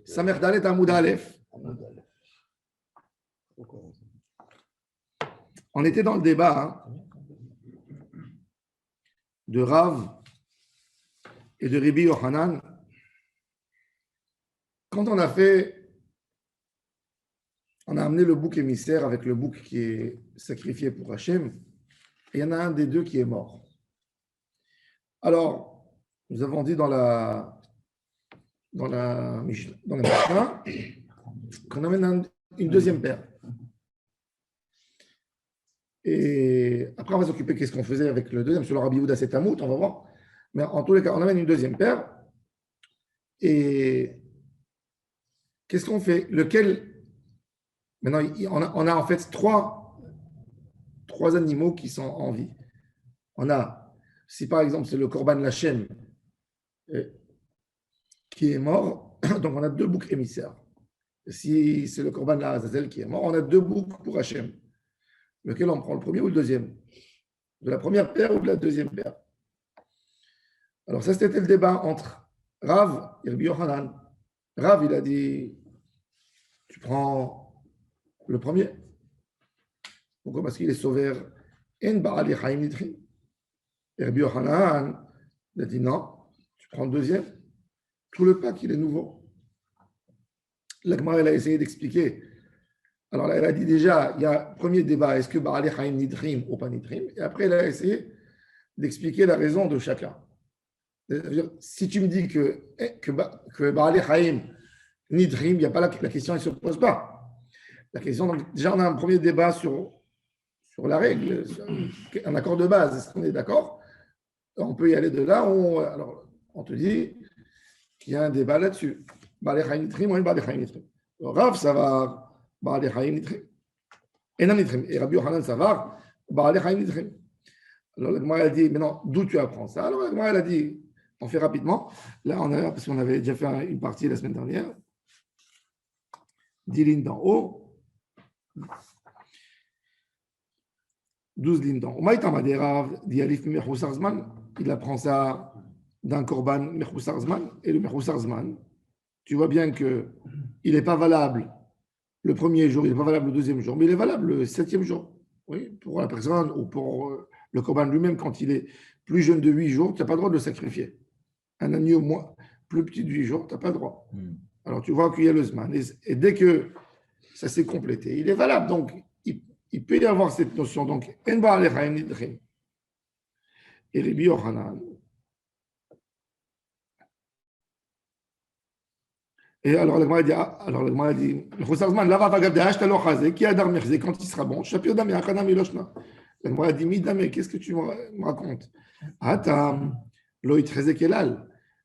Samer Dalet Amoud Aleph. On était dans le débat de Rav et de Rabbi Yochanan. Quand on a amené le bouc émissaire avec le bouc qui est sacrifié pour Hachem, et il y en a un des deux qui est mort. Alors, nous avons dit dans la Mishnah qu'on amène une deuxième paire. Et après, on va s'occuper de ce qu'on faisait avec le deuxième. Sur le Rabbi Yehuda, c'est Tamout, on va voir. Mais en tous les cas, on amène une deuxième paire. Et qu'est-ce qu'on fait? Lequel? Maintenant, on a en fait trois animaux qui sont en vie. On a, si par exemple c'est le Korban Lachem qui est mort, donc on a deux boucs émissaires. Si c'est le Korban Azazel qui est mort, on a deux boucs pour Hachem. Lequel on prend, le premier ou le deuxième? De la première paire ou de la deuxième paire? Alors ça, c'était le débat entre Rav et Rabbi Yochanan. Rav, il a dit, tu prends le premier. Pourquoi? Parce qu'il est sauveur. En Baali Chaim Nitrim. Et Rabbi Yochanan, il a dit, non, tu prends le deuxième. Tout le pack, il est nouveau. L'Agmara, elle a essayé d'expliquer. Alors là, elle a dit déjà, il y a premier débat, est-ce que Baali Chaim Nitrim ou pas Nitrim? Et après, elle a essayé d'expliquer la raison de chacun. C'est-à-dire, si tu me dis que Baali Chaim Nitrim, il n'y a pas la question, elle ne se pose pas. La question, donc, déjà, on a un premier débat sur la règle, un accord de base. Est-ce qu'on est d'accord? On peut y aller de là. Alors, on te dit qu'il y a un débat là-dessus. Baali Chaim Nitrim ou Baali Chaim Nitrim. Rav, ça va. Baali Chaim Nitrim. Et Rabbi Yochanan, ça va. Baali Chaim Nitrim. Alors, la Gemara a dit, mais non, d'où tu apprends ça? Alors, la Gemara a dit, on fait rapidement. Là, parce qu'on avait déjà fait une partie la semaine dernière. 10 lignes d'en haut. 12 lignes d'en haut. Il apprend ça d'un korban Mechoussar Zman. Et le Mechoussar Zman, tu vois bien qu'il n'est pas valable le premier jour, il n'est pas valable le deuxième jour, mais il est valable le septième jour. Oui, pour la personne ou pour le korban lui-même, quand il est plus jeune de 8 jours, tu n'as pas le droit de le sacrifier. Un agneau plus petit de 8 jours, tu n'as pas le droit. Alors tu vois qu'il y a le Zman. Et dès que ça s'est complété, il est valable. Donc, il peut y avoir cette notion. Donc, En Baali Chaim Nitrim. Et Rabbi Yochanan. Et alors, le Gemara dit, quand il sera bon, le Gemara dit, Midame, qu'est-ce que tu me racontes?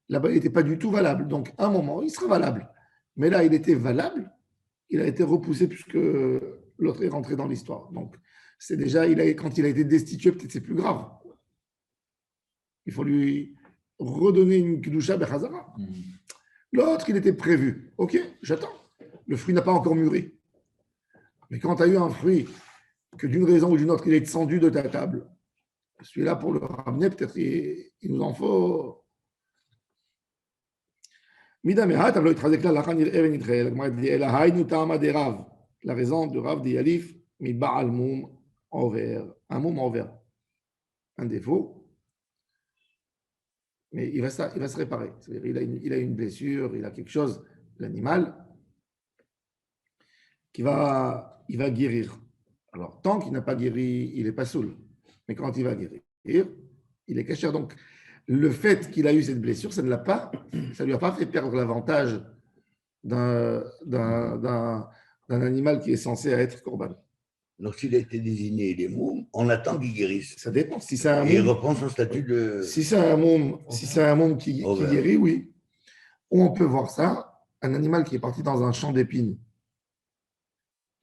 Là-bas, il n'était pas du tout valable. Donc, à un moment, il sera valable. Mais là, il était valable. Il a été repoussé puisque l'autre est rentré dans l'histoire. Donc, c'est déjà, quand il a été destitué, peut-être c'est plus grave. Il faut lui redonner une Kedusha Bechazara. L'autre, il était prévu. Ok, j'attends. Le fruit n'a pas encore mûri. Mais quand tu as eu un fruit que d'une raison ou d'une autre, il est descendu de ta table, celui-là, pour le ramener, peut-être il nous en faut. La raison de Rav de Yalif, un moum envers. Un défaut. Mais il va se réparer. C'est-à-dire, il a une blessure, il a quelque chose, l'animal, il va guérir. Alors, tant qu'il n'a pas guéri, il n'est pas saoul. Mais quand il va guérir, il est caché. Donc, le fait qu'il a eu cette blessure, ça ne lui a pas fait perdre l'avantage d'un animal qui est censé être corban. Donc, s'il a été désigné, il est moum, on attend qu'il guérisse. Ça dépend. Si c'est un et il reprend son statut de. Si c'est un môme qui guérit, oui. Ou on peut voir ça, un animal qui est parti dans un champ d'épines.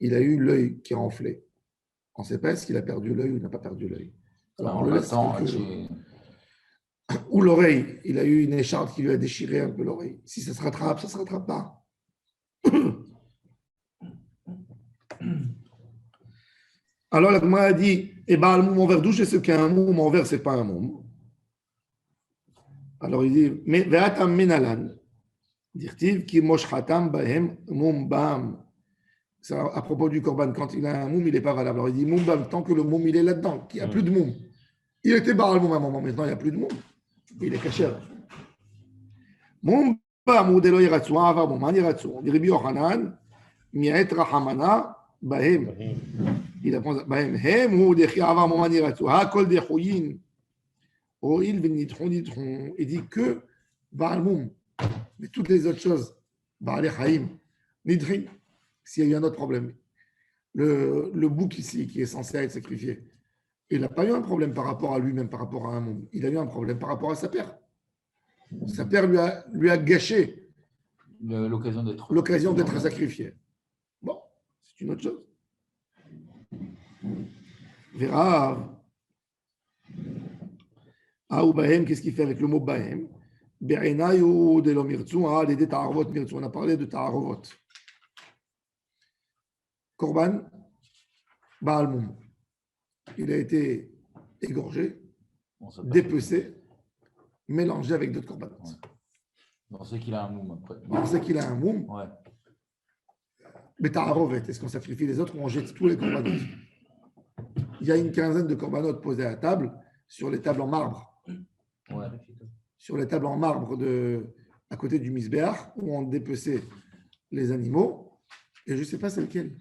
Il a eu l'œil qui est enflé. On ne sait pas s'il a perdu l'œil ou il n'a pas perdu l'œil. Alors on le laisse. Ou l'oreille. Il a eu une écharpe qui lui a déchiré un peu l'oreille. Si ça se rattrape, ça ne se rattrape pas. Alors, la Gemara a dit, et bien, le moum envers, d'où je sais qu'un moum envers, ce n'est pas un moum. Alors, il dit, mais ve'atam menalan. Dirtiv ki moshchatam bahem mumbam. C'est à propos du korban. Quand il a un moum, il n'est pas valable. Alors il dit mumbam, tant que le moum, il est là-dedans, qu'il n'y a plus de moum. Il était baral moum à un moment, maintenant il n'y a plus de moum. Il est caché. Mumbam ou delo yiratsu, ava mouman yiratsu. Rabbi Yochanan, mi'et rahamana bahem. Il apprend bahem. Hem ou dechi ava mouman yiratsu. Ha kol dechuyin. Oil v'nitron nitron. Il dit que baral moum. Mais toutes les autres choses, baral chaim, nidrin. S'il y a eu un autre problème, le bouc ici qui est censé être sacrifié, il n'a pas eu un problème par rapport à lui-même, par rapport à un monde. Il a eu un problème par rapport à sa père. Sa père lui a gâché l'occasion d'être sacrifié. Bon, c'est une autre chose. Verra. Ou Bahem, qu'est-ce qu'il fait avec le mot Bahem? Be'enai ou de l'omirtsu, l'aider ta'arvot mirtsu. On a parlé de ta'arvot. Korban, Baal Moum. Il a été égorgé, dépecé, mélangé avec d'autres corbanotes. Ouais. On sait qu'il a un moum après. On sait qu'il a un moum. Ouais. Mais ta'arovet, est-ce qu'on sacrifie les autres ou on jette tous les corbanotes? Il y a une quinzaine de corbanotes posés à table, sur les tables en marbre. Ouais. Sur les tables en marbre à côté du misbéach, où on dépeçait les animaux. Et je ne sais pas c'est lequel.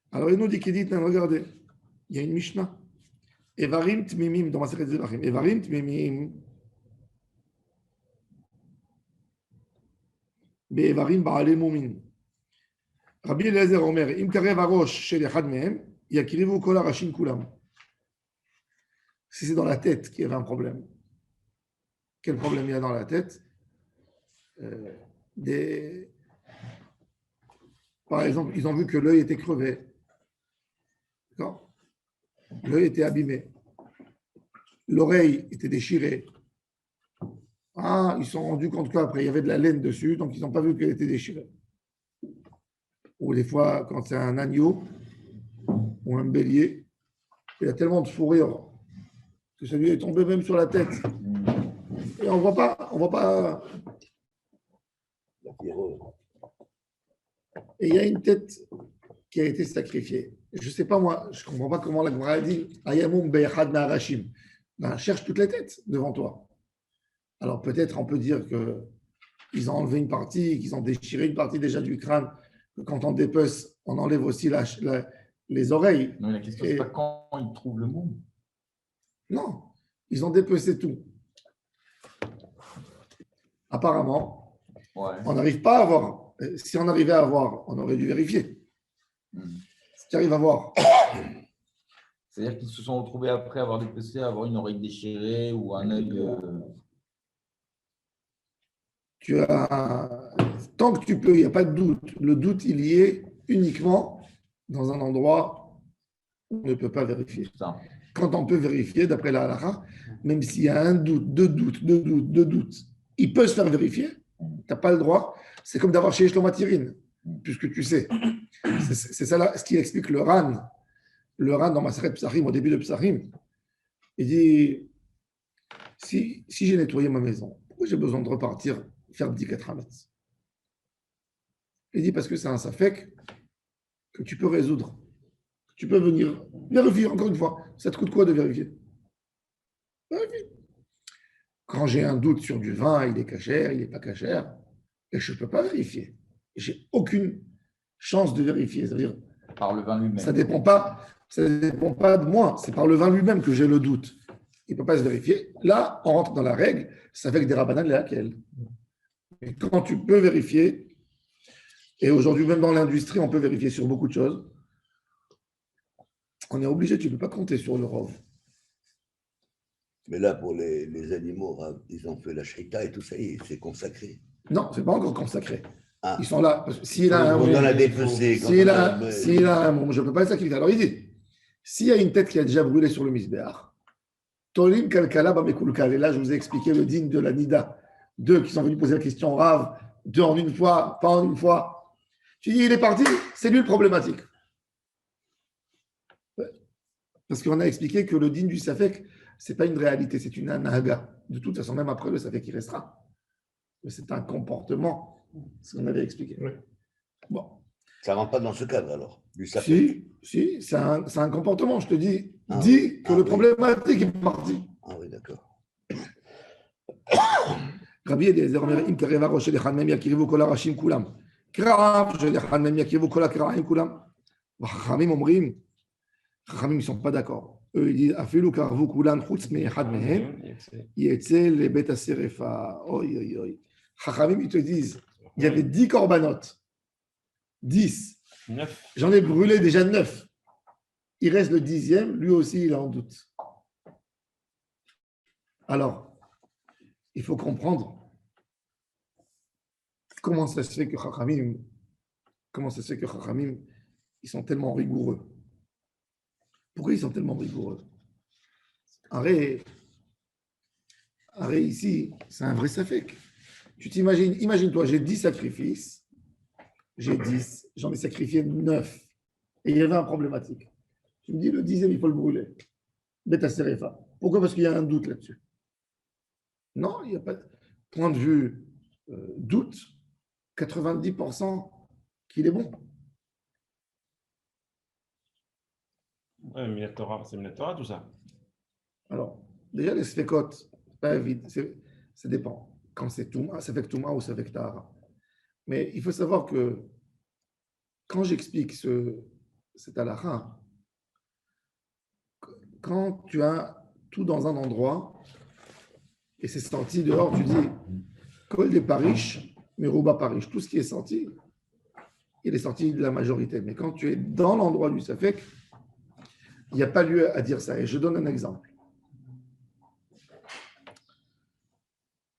Alors, il nous dit qu'il dit, regardez, il y a une Mishnah. Evarim tmimim, dans ma série de Zevachim. Evarim tmimim. Be'evarim ba'ale mumin. Rabbi Eliezer Omer, im karev arosh shel echad mehem, yakrivu kol harashim kulam. Si c'est dans la tête qu'il y avait un problème, quel problème il y a dans la tête? Par exemple, ils ont vu que l'œil était crevé. D'accord? L'œil était abîmé. L'oreille était déchirée. Ah, ils se sont rendus compte qu'après, il y avait de la laine dessus, donc ils n'ont pas vu qu'elle était déchirée. Ou des fois, quand c'est un agneau ou un bélier, il a tellement de fourrure que celui est tombé même sur la tête. Et on ne voit pas. Et il y a une tête qui a été sacrifiée. Je ne sais pas moi, je ne comprends pas comment la Gemara a dit Ayamoum beyachad na'arashim. Ben, cherche toutes les têtes devant toi. Alors peut-être on peut dire qu'ils ont enlevé une partie, qu'ils ont déchiré une partie déjà du crâne, que quand on dépece, on enlève aussi les oreilles. Non, la question, c'est pas quand ils trouvent le moum. Non, ils ont dépecé tout. Apparemment, on n'arrive pas à voir. Si on arrivait à voir, on aurait dû vérifier. Si tu arrives à voir. C'est-à-dire qu'ils se sont retrouvés après avoir dépecé, avoir une oreille déchirée ou un œil. Tant que tu peux, il n'y a pas de doute. Le doute, il y est uniquement dans un endroit où on ne peut pas vérifier. Quand on peut vérifier, d'après la halakha, même s'il y a un doute, deux doutes, il peut se faire vérifier. Tu n'as pas le droit. C'est comme d'avoir chez Shlomatirine, puisque tu sais. C'est ça là, ce qui explique le Ran. Le Ran dans Maseret Psachim, au début de Psachim, il dit si j'ai nettoyé ma maison, pourquoi j'ai besoin de repartir faire Bdikat Hametz? Il dit parce que c'est un safek que tu peux résoudre. Tu peux venir vérifier, encore une fois. Ça te coûte quoi de vérifier? Vérifie. Quand j'ai un doute sur du vin, il est cachère, il n'est pas cachère, et je ne peux pas vérifier. J'ai aucune chance de vérifier. C'est-à-dire, par le vin lui-même. Ça ne dépend pas de moi. C'est par le vin lui-même que j'ai le doute. Il ne peut pas se vérifier. Là, on rentre dans la règle, ça fait que des rabbanan laquelle. Et quand tu peux vérifier, et aujourd'hui, même dans l'industrie, on peut vérifier sur beaucoup de choses, on est obligé, tu ne peux pas compter sur le rov. Mais là, pour les animaux, ils ont fait la shrita et tout ça, c'est consacré. Non, ce n'est pas encore consacré. Ah. Ils sont là. S'il a un s'il a un mot, je ne peux pas le sacrifier. Alors il dit, s'il y a une tête qui a déjà brûlé sur le misbéach, Tolim Kalkala Bamekulkal. Et là, je vous ai expliqué le digne de la Nida. Deux qui sont venus poser la question Rav, deux en une fois, pas en une fois. Tu dis, il est parti, c'est lui le problématique. Parce qu'on a expliqué que le digne du Safek, ce n'est pas une réalité, c'est une anaga. De toute façon, même après le Safek, il restera. Mais c'est un comportement, ce qu'on avait expliqué. Oui. Bon. Ça ne rentre pas dans ce cadre alors. Du safek. Si, c'est un comportement. Je te dis, Ah dis oui. que Ah le oui. problématique est parti. Ah oui, d'accord. Rabbi Eliezer אומר, אם קרב הראש של אחד מהם יקריבו כל הראשים כולם. קרב של אחד מהם יקריבו כל הקרעים כולם. והחכמים אומרים, חכמים ne sont pas d'accord. Eux, ils disent, אפילו קרבו כולן חוץ מאחד מהם, יצא לבית השרפה. אוי, אוי, אוי. חכמים, ils te disent, il y avait 10 corbanotes. 10. 9. J'en ai brûlé déjà 9. Il reste le 10e, lui aussi, il est en doute. Alors, il faut comprendre comment ça se fait que Chachamim, ils sont tellement rigoureux. Pourquoi ils sont tellement rigoureux? Arrête, ici, c'est un vrai safek. Tu t'imagines, imagine-toi, j'ai 10 sacrifices, j'en ai sacrifié 9, et il y avait un problématique. Tu me dis, le 10e, il faut le brûler. Beta Serefa. Pourquoi? Parce qu'il y a un doute là-dessus. Non, il n'y a pas de point de vue doute, 90% qu'il est bon. Oui, mais la Torah, c'est la Torah, tout ça. Alors, déjà, les sfekot, pas vite, ça dépend. Quand c'est Touma, ça fait que Touma ou ça fait que Tahara. Mais il faut savoir que quand j'explique cet halakha, quand tu as tout dans un endroit et c'est sorti dehors, tu dis Kol des parish, Merouba parish. Tout ce qui est sorti, il est sorti de la majorité. Mais quand tu es dans l'endroit du safek, il n'y a pas lieu à dire ça. Et je donne un exemple.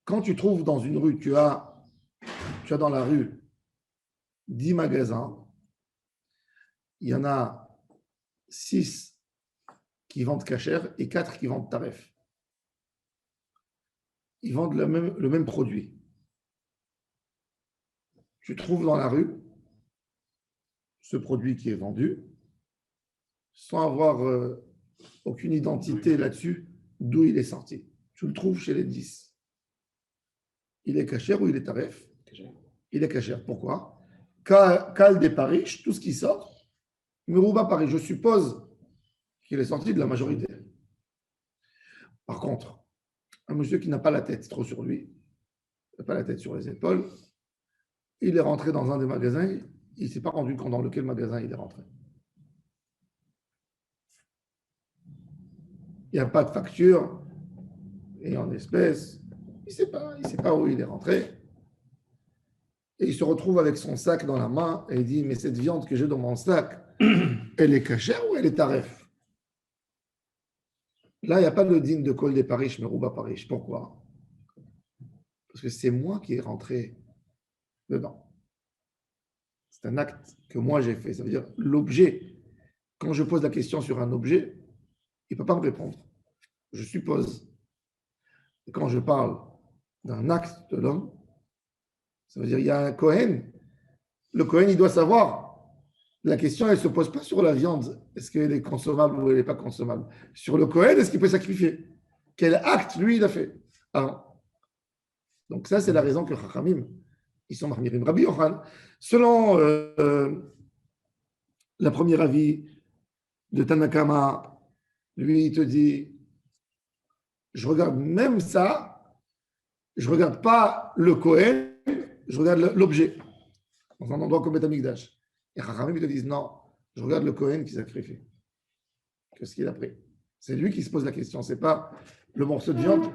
Quand tu trouves dans une rue, tu as dans la rue 10 magasins, il y en a 6 qui vendent cachère et 4 qui vendent taref. Ils vendent le même produit. Tu trouves dans la rue ce produit qui est vendu sans avoir aucune identité là-dessus d'où il est sorti. Tu le trouves chez les 10. Il est cachère ou il est taref? Il est cachère. Pourquoi? Cal des parish, tout ce qui sort, Merouba Paris, je suppose qu'il est sorti de la majorité. Par contre, un monsieur qui n'a pas la tête trop sur lui, n'a pas la tête sur les épaules, il est rentré dans un des magasins, il ne s'est pas rendu compte dans lequel magasin il est rentré. Il n'y a pas de facture, et en espèces, il ne sait pas où il est rentré. Et il se retrouve avec son sac dans la main et il dit, mais cette viande que j'ai dans mon sac, elle est cachère ou elle est taref? Là, il n'y a pas de digne de Kol des Parish, mais Rouba Parish. Pourquoi? Parce que c'est moi qui est rentré dedans. C'est un acte que moi j'ai fait. Ça veut dire l'objet. Quand je pose la question sur un objet, il ne peut pas me répondre. Je suppose. Et quand je parle d'un acte de l'homme, ça veut dire il y a un Kohen. Le Kohen, il doit savoir. La question, elle ne se pose pas sur la viande. Est-ce qu'elle est consommable ou elle n'est pas consommable? Sur le Kohen, est-ce qu'il peut sacrifier? Quel acte, lui, il a fait avant? Donc ça, c'est la raison que Chachamim, ils sont Mahmirim. Rabbi Yochanan, selon la première avis de Tanakama, lui, il te dit, je regarde même ça, je ne regarde pas le Kohen, je regarde l'objet, dans un endroit comme Beth Amikdash. Et Chachamim, ils te disent, non, je regarde le Kohen qui sacrifie. Qu'est-ce qu'il a pris? C'est lui qui se pose la question, ce n'est pas le morceau de viande.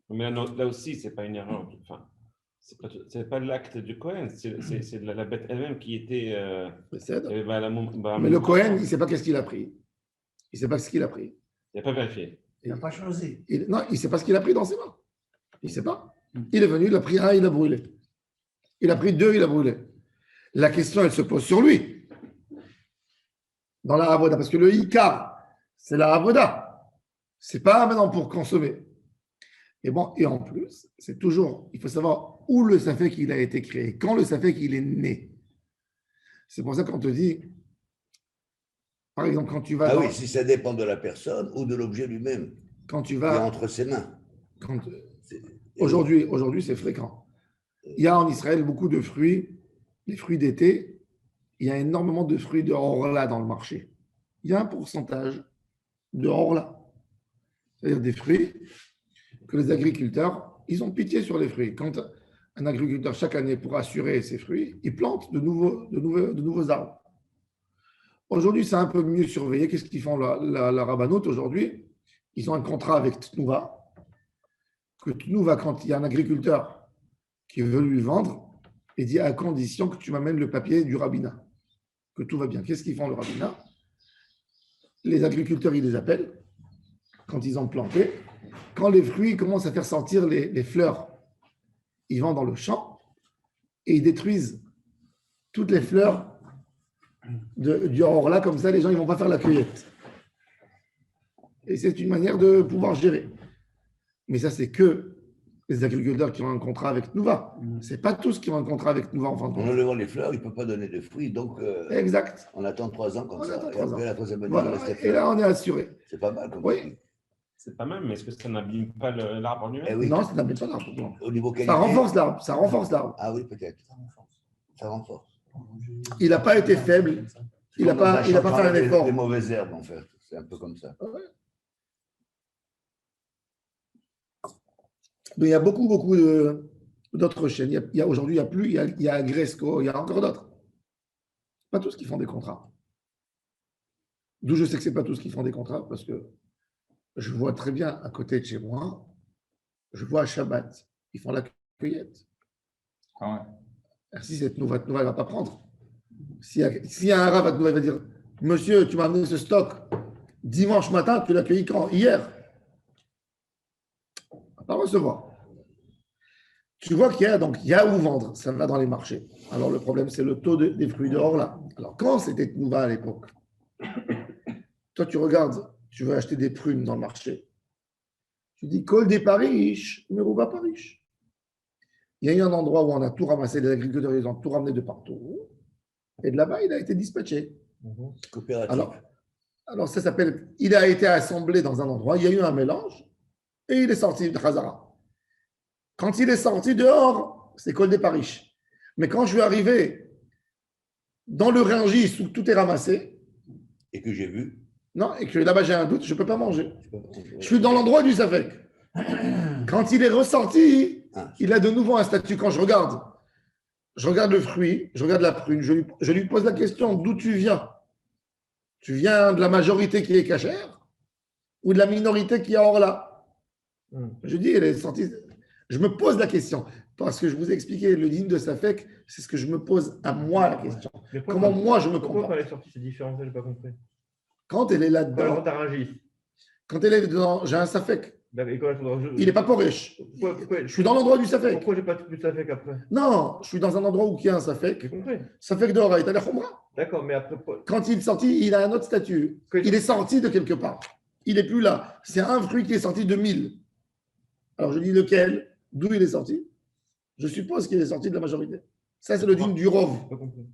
Mais là aussi, ce n'est pas une erreur. Enfin, ce n'est pas l'acte du Kohen, c'est la bête elle-même qui était. Mais le Kohen, il ne sait pas qu'est-ce qu'il a pris. Il ne sait pas ce qu'il a pris. Il n'a pas vérifié. Il n'a pas choisi. Non, il ne sait pas ce qu'il a pris dans ses mains. Il ne sait pas. Il est venu, il a pris un, il a brûlé. Il a pris 2, il a brûlé. La question, elle se pose sur lui. Dans la avoda, parce que le Ikar, c'est la avoda. Ce n'est pas maintenant pour consommer. Et bon, et en plus, c'est toujours, il faut savoir où le safek il a été créé, quand le safek il est né. C'est pour ça qu'on te dit, par exemple, quand tu vas. Ah oui, si ça dépend de la personne ou de l'objet lui-même. Quand tu Il est vas. entre ses mains. Aujourd'hui, c'est fréquent. Il y a en Israël beaucoup de fruits, les fruits d'été. Il y a énormément de fruits de orla dans le marché. Il y a un pourcentage de orla, c'est-à-dire des fruits que les agriculteurs, ils ont pitié sur les fruits. Quand un agriculteur, chaque année, pour assurer ses fruits, il plante de nouveaux arbres. Aujourd'hui, c'est un peu mieux surveillé. Qu'est-ce qu'ils font la rabbanoute aujourd'hui? Ils ont un contrat avec Tnouva. Que Tnouva, quand il y a un agriculteur qui veut lui vendre, il dit à condition que tu m'amènes le papier du rabbinat, que tout va bien. Qu'est-ce qu'ils font le rabbinat? Les agriculteurs, ils les appellent quand ils ont planté. Quand les fruits commencent à faire sentir les fleurs, ils vont dans le champ et ils détruisent toutes les fleurs du orla, comme ça, les gens ne vont pas faire la cueillette. Et c'est une manière de pouvoir gérer. Mais ça, c'est que les agriculteurs qui ont un contrat avec Tnouva. Ce n'est pas tous qui ont un contrat avec Tnouva en fin de compte. En enlevant les fleurs, il ne peut pas donner de fruits, donc Exact. on attend 3 ans comme On ça. attend Et 3 après, ans. la troisième année, Voilà. on laisse les Et fleurs. là, on est assuré. C'est pas mal comme Oui. ça. C'est pas mal, mais est-ce que ça n'abîme pas l'arbre en Eh lui-même? oui. Non, ça n'amène pas l'arbre. Non. Au niveau qualité. Ça renforce l'arbre. Ça renforce l'arbre. Ah oui, peut-être. Ça renforce. Il n'a pas été faible. Il n'a pas fait un effort. Des mauvaises herbes, en fait. C'est un peu comme ça. Mais il y a beaucoup d'autres chaînes. Aujourd'hui, il y a plus. Il y a Agresco, il y a encore d'autres. Pas tous qui font des contrats. D'où je sais que ce n'est pas tous qui font des contrats, parce que je vois très bien à côté de chez moi, je vois à Shabbat, ils font la cueillette. Ah ouais. Si cette nouvelle ne va pas prendre. S'il y a un rabbin qui va dire, monsieur, tu m'as amené ce stock dimanche matin, tu l'as cueilli quand? Hier. On ne va pas recevoir. Tu vois qu'il y a où vendre, ça va dans les marchés. Alors le problème, c'est le taux des fruits dehors là. Alors quand c'était nouveau à l'époque, toi tu regardes, tu veux acheter des prunes dans le marché. Tu dis col des Paris, mais Rouba Paris. Il y a eu un endroit où on a tout ramassé, les agriculteurs ils ont tout ramené de partout. Et de là-bas, il a été dispatché. Coopérative. Alors ça s'appelle, il a été assemblé dans un endroit, il y a eu un mélange et il est sorti de Khazara. Quand il est sorti dehors, c'est col des Paris. Mais quand je suis arrivé dans le Rungis où tout est ramassé, Et que j'ai vu. non, et que là-bas j'ai un doute, je ne peux pas manger. Je suis dans l'endroit du Safek. Quand il est ressorti, il a de nouveau un statut. Quand je regarde le fruit, je regarde la prune, je lui pose la question d'où tu viens. Tu viens de la majorité qui est cachère ou de la minorité qui est hors là? Je dis, elle est sortie. Je me pose la question parce que je vous ai expliqué le dîme de Safek, c'est ce que je me pose à moi la question. Comment moi je me Pourquoi comporte? quand elle est sortie, c'est différent? Je n'ai pas compris. Quand elle est Quand là-dedans, tu as Rungis. quand elle est dedans, j'ai un Safek. Il n'est pas porèche. Je suis dans l'endroit du Safek. Pourquoi j'ai pas plus de Safek après? Non, je suis dans un endroit où il y a un Safek. J'ai compris. Safek dehors, il est à la Khomra. D'accord, mais après. Quand il est sorti, il a un autre statut. Il est sorti de quelque part. Il n'est plus là. C'est un fruit qui est sorti de 1000. Alors je dis lequel? D'où il est sorti? Je suppose qu'il est sorti de la majorité. Ça, c'est le dîme du Rov. J'ai pas compris.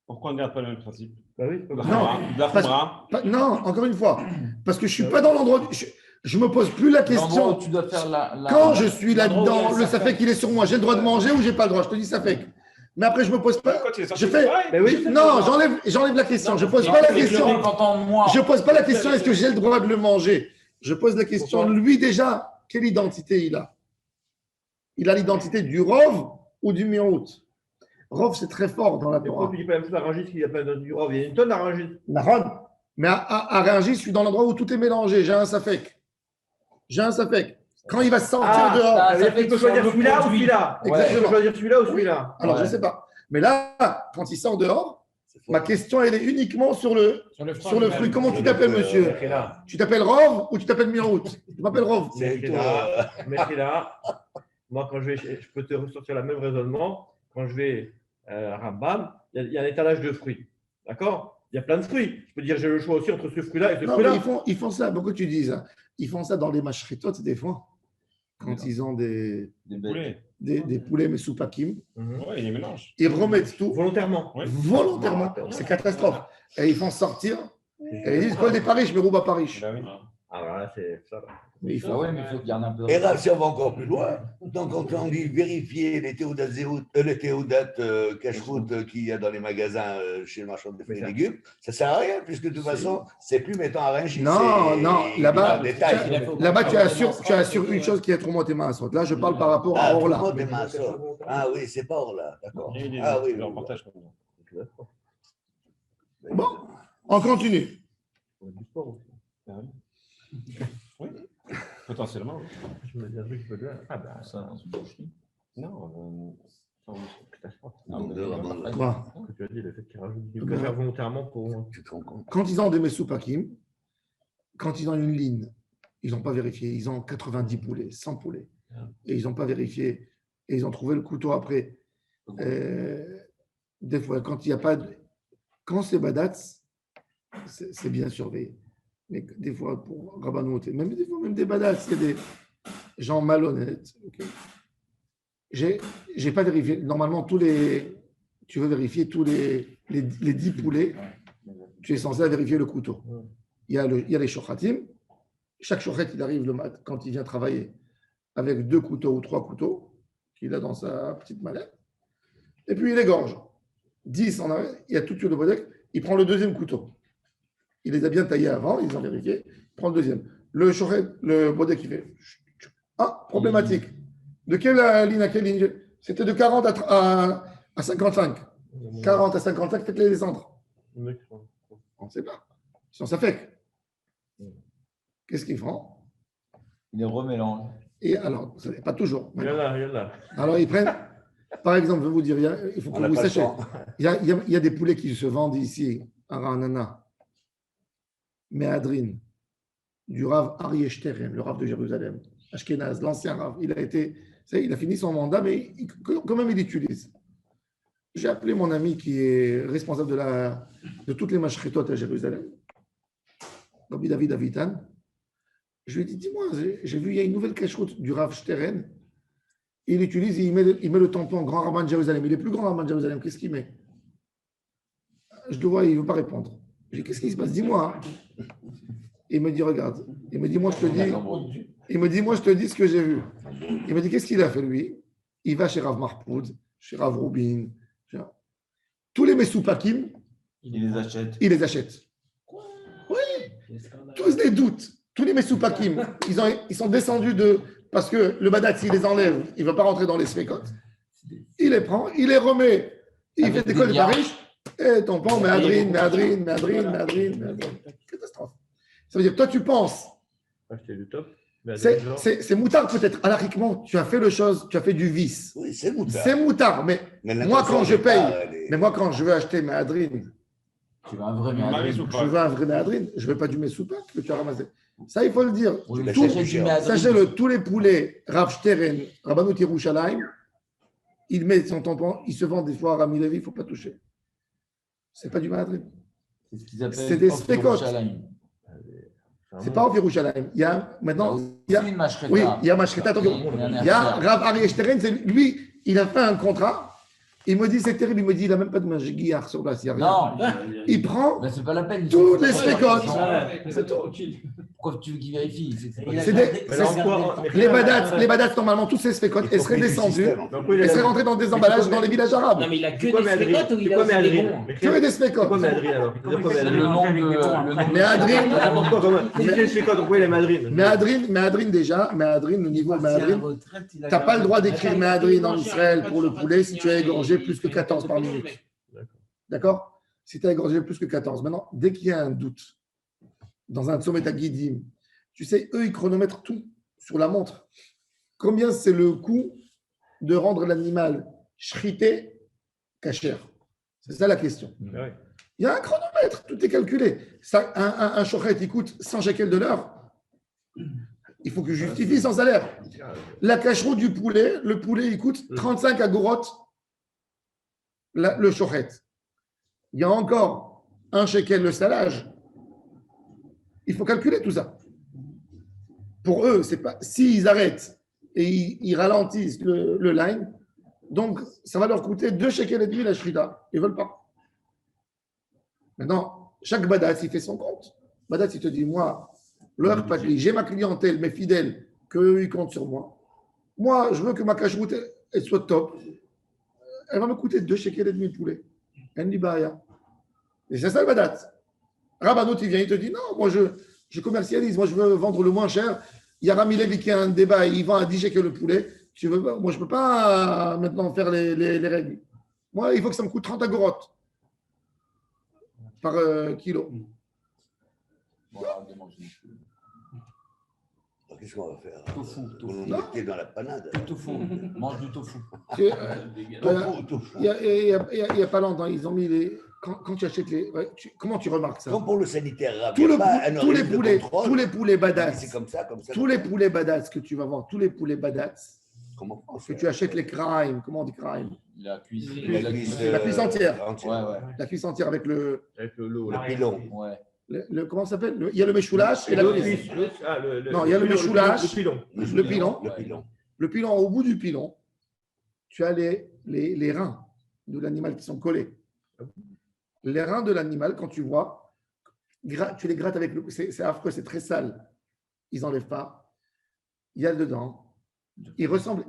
Pourquoi on ne garde pas le même principe? Bah oui, De la Non, Khumra, de la parce- Khumra. Non, encore une fois, parce que je ne suis pas dans l'endroit. Je ne me pose plus la L'endroit question. où tu dois faire Quand je suis l'endroit où il y a là-dedans, le Safek. Safek, il est sur moi. J'ai le droit de manger ou j'ai pas le droit? Je te dis Safek. Mais après, je me pose pas. Quand il est sorti, Je fais. c'est pareil. Mais oui, Non, j'enlève la question. Je pose pas la question. Moi. Je pose pas la question. Est-ce que j'ai le droit de le manger? Je pose la question. Pourquoi? Lui déjà, quelle identité il a? Il a l'identité du Rov ou du Miout? Rov, c'est très fort dans la Et pourquoi Torah. tu dis pas la même chose à Rungis qu'il n'y a pas du Rov? Il y a une tonne à Rungis. Nahon. Mais à Rungis, je suis dans l'endroit où tout est mélangé. J'ai un Safek. Quand il va sortir dehors. ça- Ça veut dire que tu peux sur choisir le celui-là ou produit. celui-là. Ouais. Tu peux choisir celui-là ou celui-là. Alors, je Ouais. ne sais pas. Mais là, quand il sort dehors, C'est fort. ma question, elle est uniquement sur le fruit. Comment tu t'appelles, monsieur? Mechila. Tu t'appelles Rov ou tu t'appelles Miout? Je m'appelle Rov. Mechila. Moi, quand je peux te ressortir le même raisonnement. Quand je vais à Rambam, il y a un étalage de fruits. D'accord? Il y a plein de fruits. Je peux dire, j'ai le choix aussi entre ce fruit-là et ce Non, mais fruit-là. ils font ça. Pourquoi tu dis ça? Ils font ça dans les machritot des fois. Quand ils ont Des Poulet. des poulets, mais sous pakim, Mhm. Ouais, il y mélange. ils remettent tout Volontairement. Ouais. volontairement. C'est catastrophe. Et ils font sortir. Et ils disent quoi des Paris, je me roule à Paris. Bah oui. Ah, voilà, c'est ça. Mais il Ah faut. ouais, mais il faut garder un peu de Et là, retard. si on va encore plus loin, donc quand on dit vérifier les théodates, cache-route qu'il y a dans les magasins chez le marchand de fruits et légumes, ça ne sert à rien, puisque de toute façon, c'est plus mettant à rien. Non, là-bas, détail. là-bas tu assures une chose qui est trop monté ma Là, je parle par rapport à Ah, Orla. tout le monde est maçon. Ah oui, c'est pas Orla, d'accord. Et Ah oui, le oui, reportage. Bon, on continue. Du sport aussi. Ah oui. Oui, potentiellement. Oui. Je me dis un truc, je peux dire. Ah, ben, Ça, dans une boucherie. Non, Non, de Rabban. Bon. ce que tu as dit, le fait qu'ils rajoutent du faire volontairement pour. Tu te rends compte? Quand ils ont des Mesoupakim, quand ils ont une ligne, ils n'ont pas vérifié. Ils ont 90 poulets, 100 poulets. Et ils n'ont pas vérifié. Et ils ont trouvé le couteau après. Des fois, quand il n'y a pas de. Quand c'est Badatz, c'est bien surveillé. Mais des fois, pour Rabbanout, même des fois, même des Badatz, c'est des gens malhonnêtes. Okay. J'ai pas vérifié. Normalement, tu veux vérifier tous les 10 poulets, tu es censé vérifier le couteau. Il y a les shochatim. Chaque shochet, il arrive le matin, quand il vient travailler, avec 2 couteaux ou 3 couteaux qu'il a dans sa petite mallette. Et puis il égorge. 10 en arrière, il y a tout sur le bodek, il prend le deuxième couteau. Il les a bien taillés avant, ils ont vérifié, il prend le deuxième. Le shochet, le bodek, il fait. Ah, problématique. De quelle ligne à quelle ligne? C'était de 40 à 55. 40 à 55, faites-les descendre. On ne sait pas. Ils sont ça fait. Qu'est-ce qu'ils font? Il les remélange. Et alors, pas toujours. Il y en a. Alors, ils prennent, par exemple, je vais vous dire, il faut que vous sachiez, il y a des poulets qui se vendent ici, à Ranana, Méadrine, du Rav Aryeh Shterem, le Rav de Jérusalem, Ashkenaz, l'ancien Rav. Il a fini son mandat, mais quand même, il l'utilise. J'ai appelé mon ami qui est responsable de toutes les mashretot à Jérusalem, Rabbi David Avitan. Je lui ai dit, dis-moi, j'ai vu, il y a une nouvelle cache-route du Rav Shteren. Il utilise, il met le tampon grand rabbin de Jérusalem. Il est plus grand rabbin de Jérusalem. Qu'est-ce qu'il met? Je le vois, il ne veut pas répondre. Je dis, qu'est-ce qui se passe? Dis-moi. Il me dit, regarde. Il me dit, moi, je te dis. Il me dit, moi, je te dis ce que j'ai vu. Il me dit, qu'est-ce qu'il a fait, lui? Il va chez Rav Marpoud, chez Rav Rubin. Tous les Mesoupakim, Il les achète. il les achète. Oui. Tous les doutes. Tous les Mesoupakim, ils sont descendus parce que le Badat, s'il les enlève, il ne va pas rentrer dans les sfécotes. Il les prend, il les remet. Il Avec fait des cols des riches. Et ton pan, Méadrine. Catastrophe. Ça veut dire, toi, tu penses. Acheter du top. C'est moutard peut-être. Anarchiquement, tu as fait le chose, tu as fait du vice. Oui, c'est moutard. C'est moutard, mais moi, quand je paye, mais moi, quand je veux acheter Méadrine, Tu veux un vrai Méadrine. je veux un vrai Méadrine, je ne veux pas du Messoupak que tu as ramassé. Ça, il faut le dire. Oui, mais Tout- t'achètes du Méadrine. Sachez-le, tous les poulets, Rav Shteren, Rabbanut Yerushalayim, il met son tampon, il se vend des fois à Rami Levi, il ne faut pas toucher. Ce n'est pas du Méadrine. C'est ce qu'ils appellent C'est des Off spécotes. Yerushalayim. C'est pas au Yerushalayim. Il y a maintenant, il y a, Une machéreta. oui, il y a Mashreta. Il y a Rav Aryeh Shteren, lui, il a fait un contrat. Il me dit, c'est terrible. Il me dit, il n'a même pas de magiar sur la Syrie. Non, Il prend mais c'est pas la peine. tous les spécotes. C'est tout. Pourquoi tu veux qu'ils vérifient? Les badats, normalement, tous ces spécotes, elles seraient descendues, elles seraient rentrées dans des emballages dans les villages arabes. Non, mais il a que C'est quoi des Méadrine? spécotes ou il C'est a quoi aussi des Méadrine? bons? Que des C'est spécotes. quoi Méadrine alors? C'est quoi C'est le Méadrine? nom de. Mais Adrien, Si c'est spécote, pourquoi il est Méadrine? Méadrine déjà, Méadrine, au niveau Méadrine, tu n'as pas le droit d'écrire Méadrine en Israël pour le poulet si tu as égorgé plus que 14 par minute. D'accord? Si tu as égorgé plus que 14. Maintenant, dès qu'il y a un doute dans un Tzomet Guidim, tu sais, eux, ils chronomètrent tout sur la montre. Combien c'est le coût de rendre l'animal shrité cachère? C'est ça la question. Ouais. Il y a un chronomètre, tout est calculé. Ça, un shochet, il coûte 100 shekels de l'heure. Il faut que je justifie son salaire. La cacheroute du poulet, le poulet, il coûte 35 agorotes le shochet. Il y a encore un shekel le salage. Il faut calculer tout ça. Pour eux, c'est pas s'ils arrêtent et ils ralentissent le line, donc ça va leur coûter 2 shekels et demi la shrita. Ils ne veulent pas. Maintenant, chaque badat, il fait son compte. Badat, il te dit, moi, Leur patli, j'ai ma clientèle, mes fidèles, qu'eux, ils comptent sur moi. Moi, je veux que ma cacheroute elle soit top. Elle va me coûter 2 shekels et demi le poulet. Elle me dit, bah, rien. Et c'est ça le badat. Rabbanot, il vient, il te dit, non, moi, je commercialise, moi, je veux vendre le moins cher. Il y a Rami Levi qui a un débat, il vend à 10 shekels le poulet. Moi, je ne peux pas maintenant faire les règles. Moi, il faut que ça me coûte 30 agorotes par kilo. Voilà, demande. Alors, qu'est-ce qu'on va faire? Tofu, Vous tofu. nous mettez dans la panade. Du tofu. Mange du tofu. Tofu, tofu. Il n'y a pas longtemps, ils ont mis les. Quand tu achètes les. Ouais, comment tu remarques ça? Comme pour le sanitaire arabe, Tous il y a les pas un tous les organisme de poulets, contrôle. tous les poulets badass, C'est comme ça, comme ça. tous les poulets badass que tu vas voir, tous les poulets badass, Comment on que fait? tu achètes les crime, comment on dit crime? La cuisse. La cuisse entière. Ouais, ouais. La cuisse entière avec le Avec le Le pilon. Ouais. comment ça s'appelle? Il y a le méchoulache et la cuisse. Non, il y a le méchoulache, le pilon. le pilon. Le pilon. Le pilon, au bout du pilon, tu as les reins de l'animal qui sont collés. Les reins de l'animal, quand tu vois, tu les grattes avec le. C'est affreux, c'est très sale. Ils n'enlèvent pas. Il y a dedans. Il ressemble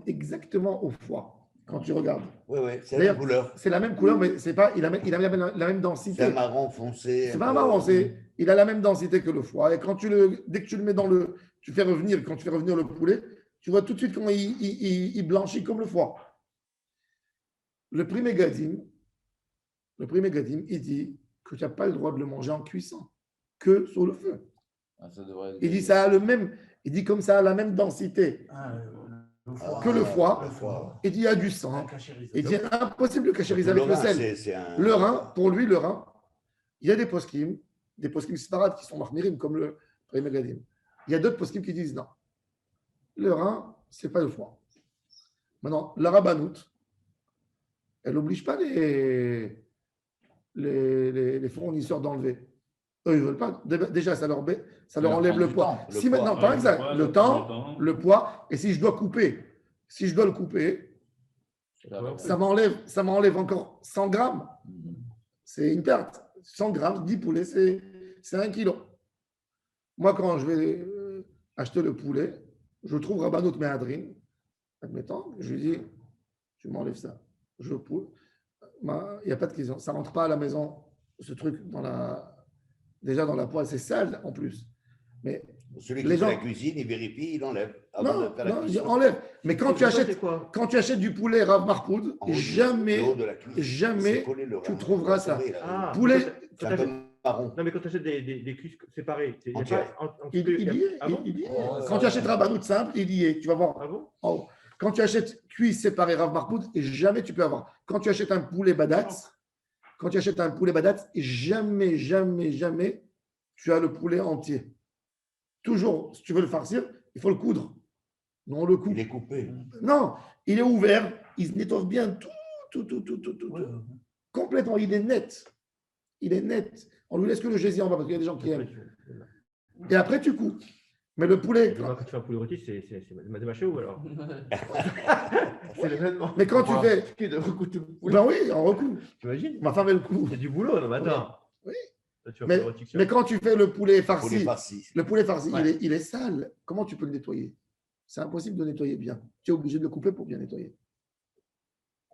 exactement au foie quand tu regardes. Oui, oui, c'est la D'ailleurs, même couleur. C'est la même couleur, mais c'est pas. Il a la même densité. C'est un marron foncé. C'est pas un marron, il a la même densité que le foie. Et quand dès que tu le mets quand tu fais revenir le poulet, tu vois tout de suite comment il blanchit comme le foie. Le prix Mégadim, il dit que tu n'as pas le droit de le manger en cuisson, que sur le feu. Ah, ça devrait... Il dit ça a il dit comme ça a la même densité que le foie. Le foie. Il dit il y a du sang. Il dit impossible de cachériser avec le sel. C'est un... Le rein, pour lui, le rein, il y a des poskim séparades qui sont marmirim comme le prix Mégadim. Il y a d'autres poskim qui disent non. Le rein, ce n'est pas le foie. Maintenant, la rabbanout, elle n'oblige pas les fournisseurs d'enlever. Eux, ils ne veulent pas. Déjà, ça leur enlève le poids. Si maintenant, par exemple, le temps, le poids, et si je dois le couper, ça m'enlève encore 100 grammes. C'est une perte. 100 grammes, 10 poulets, c'est 1 kilo. Moi, quand je vais acheter le poulet, je trouve Rabbanout Mehadrin, admettons, je lui dis, tu m'enlèves ça. Il n'y a pas de question. Ça ne rentre pas à la maison, ce truc, déjà dans la poêle, c'est sale en plus. Mais celui qui fait la cuisine, il vérifie, il enlève. Non, il enlève. Mais quand tu achètes du poulet Rav Marpoud, jamais tu trouveras ça. Poulet. C'est un peu marron. Non, mais quand tu achètes des cuisses séparées, il y a pas. Quand tu achètes Rabbanout simple, il y est. Tu vas voir. Ah bon? Oh. Quand tu achètes cuisse séparée Rav Marpoud, jamais tu peux avoir. Quand tu achètes un poulet badatz, jamais tu as le poulet entier. Toujours, si tu veux le farcir, il faut le coudre. Non, on le coupe. Il est coupé. Non, il est ouvert, il se nettoie bien tout. Complètement, il est net. On lui laisse que le gésier en bas parce qu'il y a des gens qui aiment. Et après, tu coupes. Mais le poulet. Quand tu fais un poulet rôti, c'est mâché ou alors? C'est l'événement. Mais quand tu fais. Ben oui, on recoupe. T'imagines? Ma femme, elle coupe. Il y a du boulot, non, mais attends. Oui. Là, Mais quand tu fais le poulet farci, Le poulet farci. il est sale. Comment tu peux le nettoyer? C'est impossible de nettoyer bien. Tu es obligé de le couper pour bien nettoyer.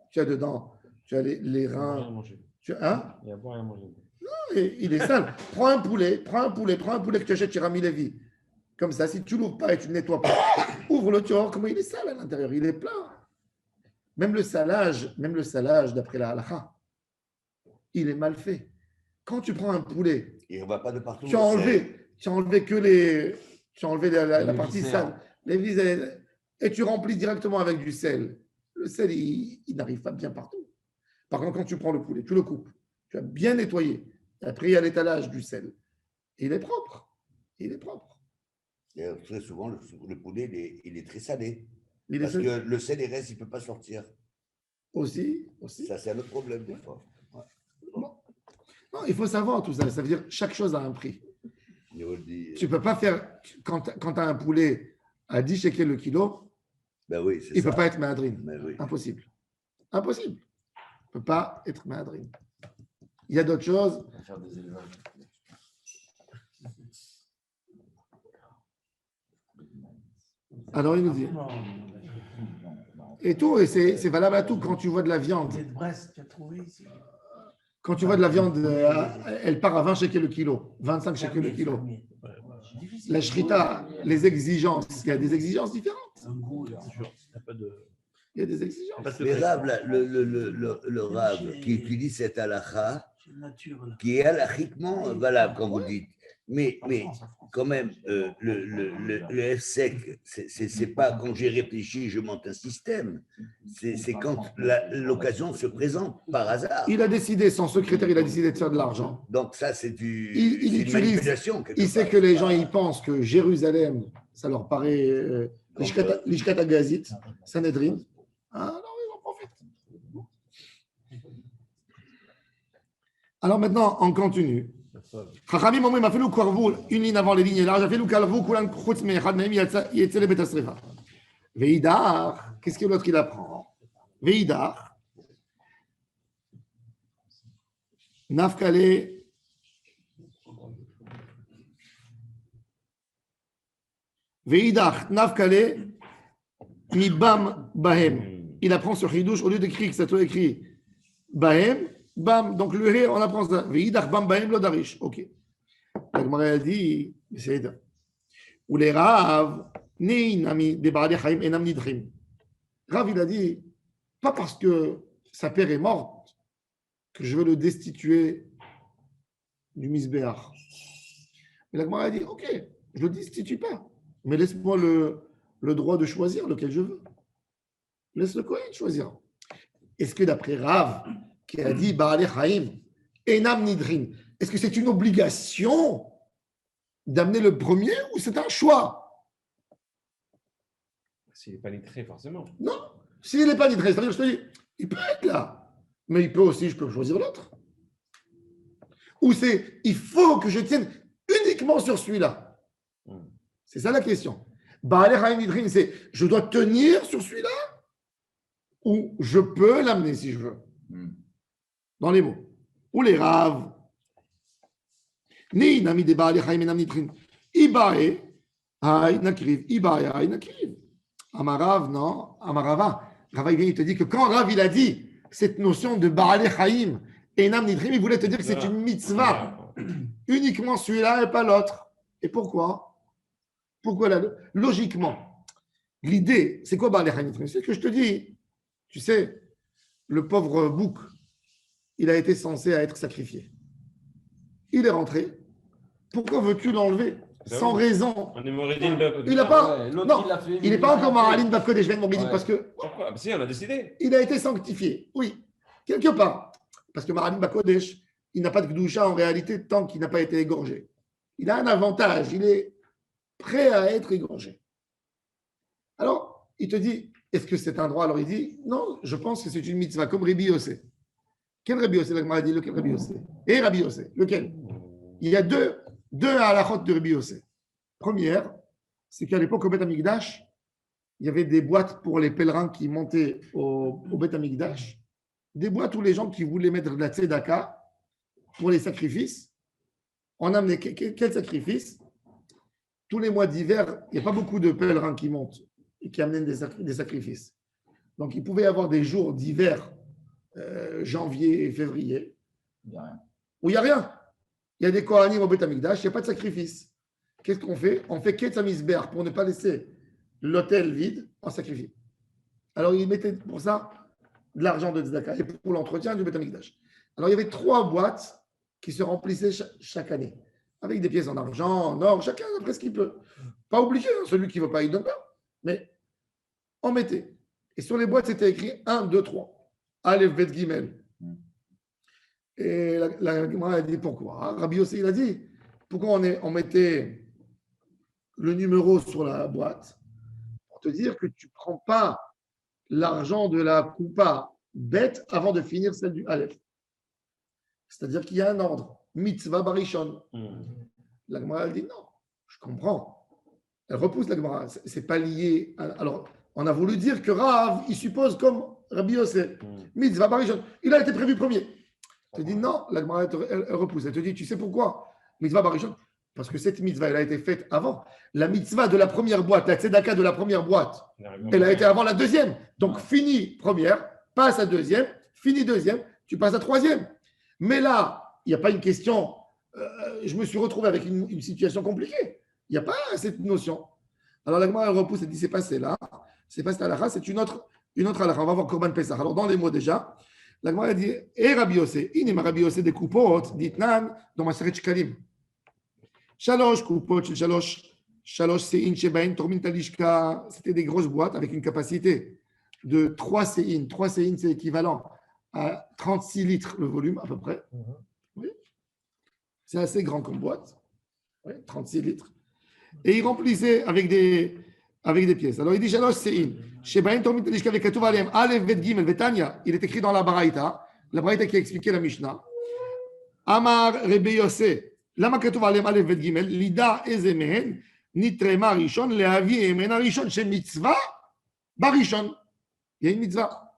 Tu as dedans, tu as les reins. Il y a à boire et à manger. Non, il est sale. Prends un poulet que tu achètes chez Rami Levi. Comme ça, si tu ne l'ouvres pas et tu ne le nettoies pas, ouvre-le, tu vas voir comment il est sale à l'intérieur. Il est plein. Même le salage, d'après la halakha, il est mal fait. Quand tu prends un poulet, il ne va pas de partout. Tu as enlevé la partie sale, les vis, et tu remplis directement avec du sel. Le sel, il n'arrive pas bien partout. Par contre, quand tu prends le poulet, tu le coupes, tu as bien nettoyé. Et après, il y a l'étalage du sel. Et il est propre. Et très souvent, le poulet, il est très salé. Parce que le sel, il reste, il ne peut pas sortir. Aussi. Ça, c'est un autre problème, des fois. Ouais. Bon. Non, il faut savoir tout ça. Ça veut dire chaque chose a un prix. Tu ne peux pas faire, quand tu as un poulet à 10 shekels le kilo, ben oui, il ne peut pas être madrine. Ben oui. Impossible. Il ne peut pas être madrine. Il y a d'autres choses. On va faire des élevages. Alors il nous dit. Et tout, et c'est valable à tout. Quand tu vois de la viande, C'est de Brest, tu as trouvé ici. quand tu vois de la viande, elle part à 20 shekels le kilo, 25 shekels le kilo. La shrita, les exigences, il y a des exigences différentes. Un goût, là. T'as pas de- Il y a des exigences. pas de Mais secret. Rav, là, le Rav qui utilise cette halakha, C'est nature, là. qui est halachiquement valable, comme vous dites. Mais quand même, le FSEC, c'est pas quand j'ai réfléchi, je monte un système. C'est quand l'occasion se présente par hasard. Il a décidé, son secrétaire, il a décidé de faire de l'argent. Donc ça, c'est Il une utilise, manipulation. quelque il sait part. que les gens, ils pensent que Jérusalem, ça leur paraît l'Ishkat Agazit, Sanhedrin. Ah non, ils en profitent. Alors maintenant, on continue. Chachamim אומרים, אפילו קרבו, une ligne avant les lignes larges, אפילו קרבו כולם חוץ מאחד מהם יצא לבית השרפה. ואידך, qu'est-ce que l'autre il apprend? ואידך, נפקלה, ואידך, נפקלה, מבם בהם. Il apprend sur Chidouche, au lieu d'écrire que ça soit écrit Bahem, Bam, donc le Ré, on apprend ça. Veidach Bam Bahem lo darish. Ok. La Gemara a dit, c'est ça. Ou les Rav, ni nami de Baali Chaim enam nidrim. Rav, il a dit, pas parce que sa père est morte que je veux le destituer du Misbéach. Mais la Gemara a dit, ok, je le destitue pas, mais laisse-moi le droit de choisir lequel je veux. Laisse le Kohen choisir. Est-ce que d'après Rav, qui a dit Baale Chaim, Enam Nidrin, est-ce que c'est une obligation d'amener le premier ou c'est un choix? S'il n'est pas nitré, forcément. Non, s'il n'est pas Nidrin, c'est-à-dire, je te dis, il peut être là, mais il peut aussi, je peux choisir l'autre. Ou c'est, il faut que je tienne uniquement sur celui-là. C'est ça la question. Baale Chaim Nidrin, c'est, je dois tenir sur celui-là ou je peux l'amener si je veux. Dans les mots. Ou les raves. Ni nami de Baali Chaim enam nidrin. Ibae, hay nakriv. Ibae, hay nakriv. Amarav, non. Amarava. Rava, il te dit que quand Rav, il a dit cette notion de Baali Chaim enam nidrin, il voulait te dire que c'est une mitzvah. Uniquement celui-là et pas l'autre. Et pourquoi? Pourquoi là? Logiquement. L'idée, c'est quoi Baali Chaim nidrin? C'est que je te dis, tu sais, le pauvre bouc, il a été censé être sacrifié. Il est rentré. Pourquoi veux-tu l'enlever? Sans raison. On est Moridine de. Il n'a pas. Ouais, l'autre, Non, il l'a fait, il n'est pas encore Maraline Bafkodesh, je viens de Moridine, Ouais. parce que Pourquoi? Si, on a décidé. il a été sanctifié. Oui, quelque part. Parce que Maraline Bafkodesh, il n'a pas de Gdoucha en réalité tant qu'il n'a pas été égorgé. Il a un avantage. Il est prêt à être égorgé. Alors, il te dit, est-ce que c'est un droit? Alors il dit, non, je pense que c'est une mitzvah, comme Rabbi Yossé. Quel Rabbi Yossé? La Gemara dit, lequel Rabbi Yossé? Et Rabbi Yossé, lequel? Il y a deux halachot de Rabbi Yossé. Première, c'est qu'à l'époque, au Beth Amikdash, il y avait des boîtes pour les pèlerins qui montaient au Beth Amikdash, des boîtes où les gens qui voulaient mettre de la tzedaka pour les sacrifices. On amenait quel sacrifice? Tous les mois d'hiver, il n'y a pas beaucoup de pèlerins qui montent et qui amènent des sacrifices. Donc, il pouvait y avoir des jours d'hiver, janvier et février, Il y a rien. où il n'y a rien. Il y a des Kohanim au Beth Amikdash, il n'y a pas de sacrifice. Qu'est-ce qu'on fait? On fait Ketz HaMizbeach pour ne pas laisser l'autel vide, on sacrifie. Alors, ils mettaient pour ça de l'argent de tzedaka et pour l'entretien du Beth Amikdash. Alors, il y avait 3 boîtes qui se remplissaient chaque année, avec des pièces en argent, en or, chacun après ce qu'il peut. Pas obligé, hein, celui qui ne veut pas, il ne donne pas. Mais on mettait. Et sur les boîtes, c'était écrit 1, 2, 3. Aleph, Bet, Gimel. Et la Gemara a dit pourquoi. Rabbi Yossé, il a dit pourquoi on mettait le numéro sur la boîte pour te dire que tu ne prends pas l'argent de la coupa bête avant de finir celle du Aleph. C'est-à-dire qu'il y a un ordre. Mitzvah barishon. La Gemara a dit non, je comprends. Elle repousse la Gemara. Ce n'est pas lié. Alors, on a voulu dire que Rav, il suppose comme Rabbi Yossé. Mitzvah barishon. Il a été prévu premier. Elle te dit non, la Gemara, elle repousse. Elle te dit, tu sais pourquoi? Mitzvah barishon. Parce que cette mitzvah, elle a été faite avant. La mitzvah de la première boîte, la tzedaka de la première boîte, elle a été avant la deuxième. Donc, fini première, passe à deuxième, fini deuxième, tu passes à troisième. Mais là, il n'y a pas une question. Je me suis retrouvé avec une situation compliquée. Il n'y a pas cette notion. Alors, la Gemara, elle repousse et dit c'est passé là. C'est passé à la c'est une autre halakha. On va voir Korban Pesach. Alors, dans les mots déjà, la Gemara dit et Rabbi Yossé, inima Rabbi Yossé des coupot, dit nan, dans ma Maseret Shkalim. Shalosh coupot, shalosh sein shebain, tormin talishka. C'était des grosses boîtes avec une capacité de 3 sein. 3 sein, c'est équivalent à 36 litres le volume, à peu près. Oui. C'est assez grand comme boîte. Oui, 36 litres. Et il remplissait avec des pièces. Alors il dit Shalosh sein. Shebain tormin talishka vekatuv alem Aleph vet gimel vetania. Il est écrit dans la Baraita qui a expliqué la Mishnah. Amar Rebbe Yossé. למה כתוב עליהם א' ב' ג' לידע איזה מהן נתרמה ראשון להביא ממנה ראשון שמצווה בראשון. Il y a une mitzvah.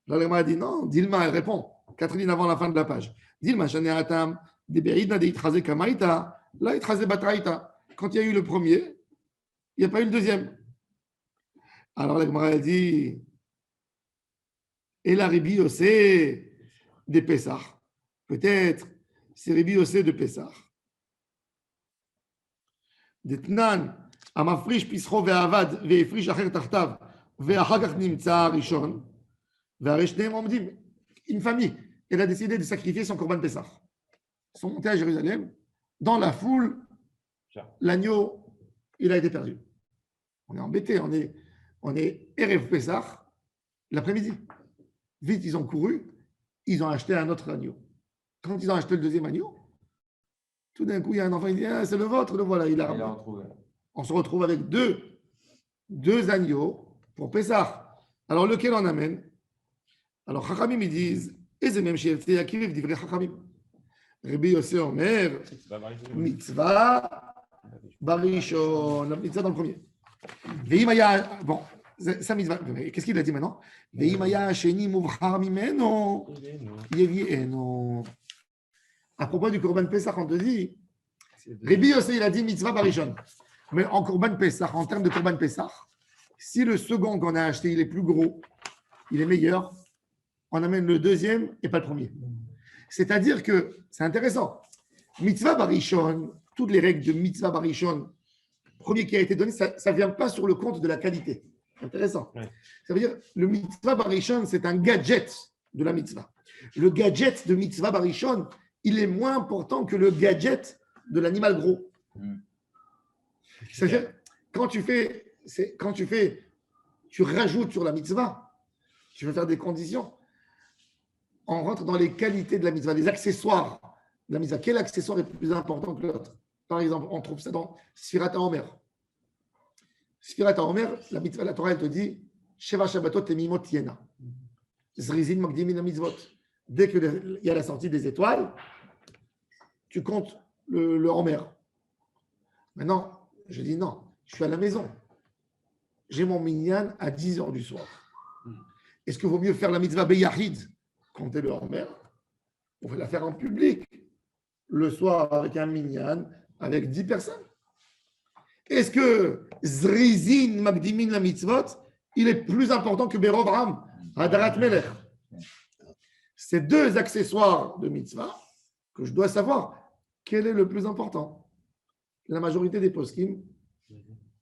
Alors l'Agma a dit non, Dilma, elle répond, 4 lignes avant la fin de la page. Dilma, shane atam, de be'idna de itchazé kamaita, la itchazé batraïta. Quand il y a eu le premier, il n'y a pas eu le deuxième. Alors l'Agma a dit, et la Rabbi Yossé des Pessah. Peut-être, c'est Rabbi Yossé de Pessah. דתנן, המפריש פסחו ועבד והפריש אחר תחתיו ואחר כך נמצא הראשון והרי שניהם עומדים. Une famille, elle a décidé de sacrifier son Korban Pessah. Ils sont montés à Jérusalem. Dans la foule, l'agneau, il a été perdu. On est embêtés, on est Erev Pessah, l'après-midi. Vite, ils ont couru, ils ont acheté un autre agneau. Quand ils ont acheté le deuxième agneau, tout d'un coup, il y a un enfant qui dit ah, c'est le vôtre, le voilà, il a retrouvé. On se retrouve avec deux agneaux pour Pessah. Alors, lequel on amène? Alors, Chachamim, ils disent et c'est même chez Yakiv, dit vrai Chachamim. Rabbi Yossé Omer, mitzvah, barishon, la mitzvah dans le premier. Veimaya, bon, ça mitzvah, qu'est-ce qu'il a dit maintenant? Veimaya, sheni, muvchar mimeno, yevieno. À propos du Korban Pessah, on te dit, Rabbi Yossé, il a dit mitzvah barishon. Mais en Korban Pessah, en termes de Korban Pessah, si le second qu'on a acheté, il est plus gros, il est meilleur, on amène le deuxième et pas le premier. C'est-à-dire que, c'est intéressant, mitzvah barishon, toutes les règles de mitzvah barishon, premier qui a été donné, ça ne vient pas sur le compte de la qualité. Intéressant. Ouais. Ça veut dire, le mitzvah barishon, c'est un gadget de la mitzvah. Le gadget de mitzvah barishon, il est moins important que le gadget de l'animal gros. C'est-à-dire, quand tu rajoutes sur la mitzvah, tu veux faire des conditions, on rentre dans les qualités de la mitzvah, les accessoires de la mitzvah. Quel accessoire est plus important que l'autre? Par exemple, on trouve ça dans Sfirat HaOmer. Sfirat HaOmer, la mitzvah, la Torah, elle te dit Sheva Shabbatot Temimot Yena. Zrizin Magdimin HaMitzvot. Dès qu'il y a la sortie des étoiles, tu comptes le Homer. Maintenant, je dis non, je suis à la maison. J'ai mon minyan à 10h du soir. Est-ce qu'il vaut mieux faire la mitzvah Beyahid, compter le Homer? On va la faire en public, le soir avec un minyan, avec 10 personnes. Est-ce que Zrizin Magdimin la mitzvot, il est plus important que Berov Ram, Hadarat Melech? Ces deux accessoires de mitzvah que je dois savoir quel est le plus important. La majorité des poskim,